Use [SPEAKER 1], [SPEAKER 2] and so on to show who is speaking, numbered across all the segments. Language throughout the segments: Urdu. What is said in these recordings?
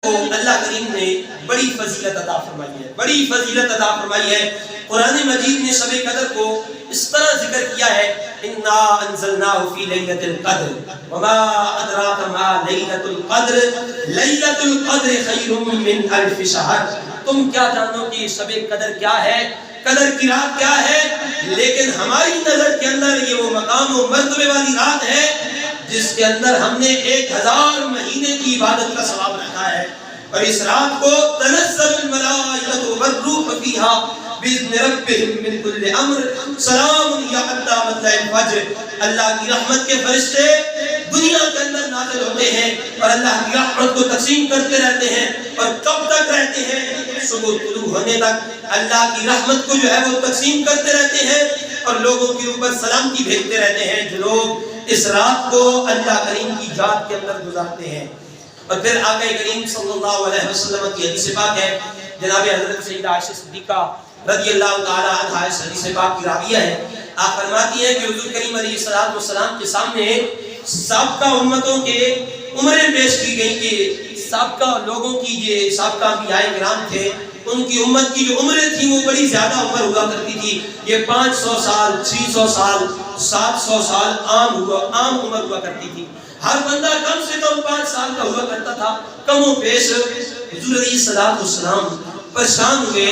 [SPEAKER 1] کو اللہ کریم نے بڑی فضیلت عطا فرمائی ہے، بڑی فضیلت عطا فرمائی ہے۔ قرآن مجید نے شب قدر کو اس طرح ذکر کیا ہے، انا انزلناہ فی لیلۃ القدر وما ادراک ما لیلۃ القدر لیلۃ القدر خیر من الف شہر۔ تم کیا جانو کہ شب قدر کیا ہے، قدر کی رات کیا ہے، لیکن ہماری نظر کے اندر یہ وہ مقام و مرتبے والی رات ہے جس کے اندر ہم نے 1000 مہینے کی عبادت کا ثواب رکھا ہے۔ اور اس رات کو تنزل الملائکۃ والروح فیہا باذن ربہم من کل امر سلام ہی حتی مطلع الفجر۔ اللہ کی رحمت کے فرشتے دنیا کے اندر نازل ہوتے ہیں اور اللہ کی رحمت کو تقسیم کرتے رہتے ہیں، اور کب تک رہتے ہیں؟ صبح طلوع ہونے تک اللہ کی رحمت کو جو ہے وہ تقسیم کرتے رہتے ہیں اور لوگوں کے اوپر سلامتی بھیجتے رہتے ہیں جو لوگ اس رات کو اللہ کریم کی ذات کے اندر گزارتے ہیں۔ اور پھر آقا کریم صلی اللہ علیہ وسلم کی حدیث پاک ہے، جناب حضرت سیدہ عائشہ صدیقہ رضی اللہ تعالی عنہا اس حدیث پاک کی راویہ ہے۔ آپ فرماتی ہیں کہ حضور کریم علیہ السلام کے سامنے سابقہ امتوں کے عمریں پیش کی گئی کہ سابقہ لوگوں کی جو سابقہ انبیاء کرام تھے ان کی امت کی جو عمریں تھیں وہ بڑی زیادہ عمر ہوا کرتی تھی۔ یہ 500 سال، 600 سال، 700 سال عام عمر ہوا کرتی تھی۔ ہر بندہ کم سے کم 5 سال کا ہوا کرتا تھا۔ کم و بیش حضور علیہ السلام پریشان ہوئے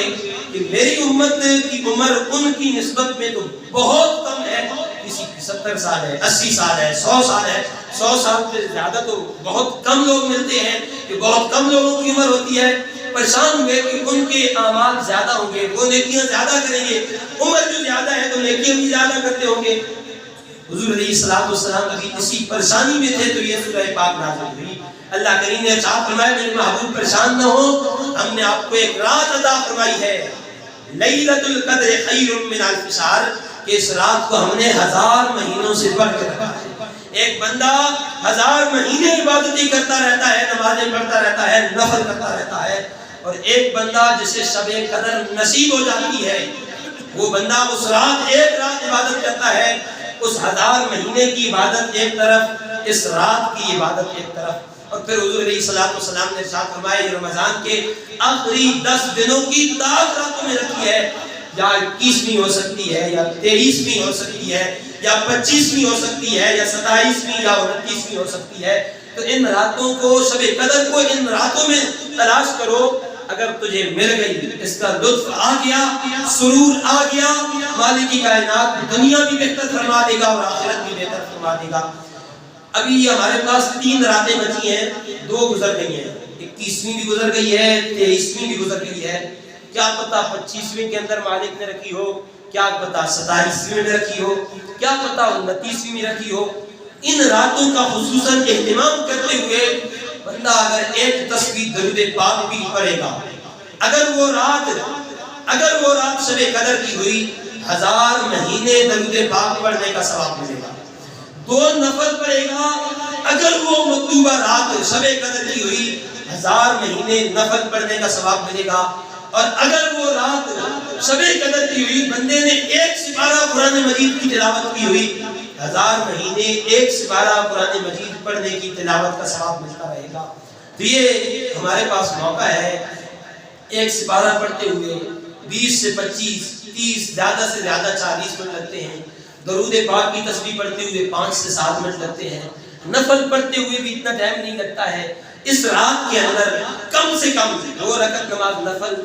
[SPEAKER 1] کہ میری امت کی عمر ان کی نسبت میں تو بہت کم ہے، کسی کی 70 سال ہے، 80 سال ہے، 100 سال ہے۔ 100 سال سے زیادہ تو بہت کم لوگ ملتے ہیں کہ بہت کم لوگوں کی عمر ہوتی ہے۔ پریشان ہوئے کہ ان کے اعمال زیادہ ہوں گے، وہ نیکیاں زیادہ کریں گے، عمر جو زیادہ ہے تو نیکیاں بھی زیادہ کرتے ہوں گے۔ حضور علیہ السلام ابھی اسی پریشانی میں تھے تو یہ سورہ پاک نازل ہوئی۔ اللہ کریم نے ارشاد فرمایا میرے محبوب پریشان نہ ہو، ہم نے آپ کو ایک رات عطا فرمائی ہے، لیلۃ القدر خیر من الف شہر، کہ اس رات کو ہم نے 1000 مہینوں سے بڑھ کر رکھا ہے۔ ایک بندہ 1000 مہینے عبادتی کرتا رہتا ہے، نمازیں پڑھتا رہتا ہے، نفل کرتا رہتا ہے، اور ایک بندہ جسے شب قدر نصیب ہو جاتی ہے وہ بندہ اس رات ایک رات عبادت کرتا ہے، اس 1000 مہینے کی عبادت ایک طرف، اس رات کی عبادت ایک طرف۔ اور پھر حضور علیہ السلام نے ارشاد فرمایا یہ رمضان کے آخری 10 دنوں کی تاک راتوں میں رکھی ہے، یا 21ویں ہو سکتی ہے، یا 23ویں ہو سکتی ہے، یا 25ویں ہو سکتی ہے، یا 27ویں یا 29ویں ہو سکتی ہے۔ تو ان راتوں کو، شب قدر کو ان راتوں میں تلاش کرو۔ اگر تجھے مل گئی، اس کا لطف آ گیا، سرور آ گیا، مالک کی کائنات دنیا بھی بہتر فرما دے گا اور آخرت بھی بہتر فرما دے گا۔ ابھی ہمارے پاس 3 راتیں بچی ہیں، 2 گزر گئی ہیں، 21ویں بھی گزر گئی ہے، 23ویں بھی گزر گئی ہے۔ کیا پتہ 25ویں کے اندر مالک نے رکھی ہو، کیا پتہ 27ویں میں رکھی ہو، کیا پتہ 29ویں میں رکھی ہو۔ ان راتوں کا خصوصاً اہتمام کرتے ہوئے بندہ اگر ایک تسبیح درود پاک بھی پڑھے گا، اگر وہ رات شب قدر کی ہوئی، 1000 مہینے درود پاک پڑھنے کا ثواب ملے گا۔ 2 نفل پڑھے گا، اگر وہ مطلوبہ رات شب قدر کی ہوئی، 1000 مہینے نفل پڑھنے کا ثواب ملے گا۔ اور اگر وہ رات شب قدر کی ہوئی، بندے نے 1 سپارہ قرآن مجید کی تلاوت کی ہوئی، 1000 مہینے 1 سپارہ قرآن مجید پڑھنے کی تلاوت کا ثواب ملتا رہے گا۔ تو یہ ہمارے پاس موقع ہے، 1 سپارہ پڑھتے ہوئے 20 سے 25، 30، زیادہ سے زیادہ 40 منٹ لگتے ہیں۔ درود پاک کی تسبیح پڑھتے ہوئے 5 سے 7 منٹ لگتے ہیں۔ نفل پڑھتے ہوئے بھی اتنا ٹائم نہیں لگتا ہے۔ اس رات کے اندر کم سے کم 2 رکعت نماز نفل،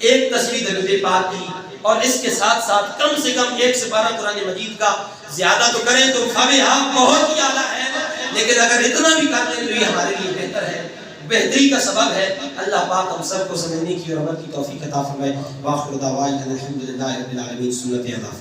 [SPEAKER 1] 1 تسبیح درود پاک کی، اور اس کے ساتھ ساتھ کم سے کم 1 سپارہ قرآن مجید کا، زیادہ تو کریں تو بہت ہی اعلیٰ ہے، لیکن اگر اتنا بھی کر لیں تو یہ ہمارے لیے بہتر ہے، بہتری کا سبب ہے۔ اللہ پاک ہم سب کو سمجھنے کی اور عمل کی توفیق عطا فرمائے۔ وآخر دعوانا الحمدللہ رب العالمین۔ سنت ادا۔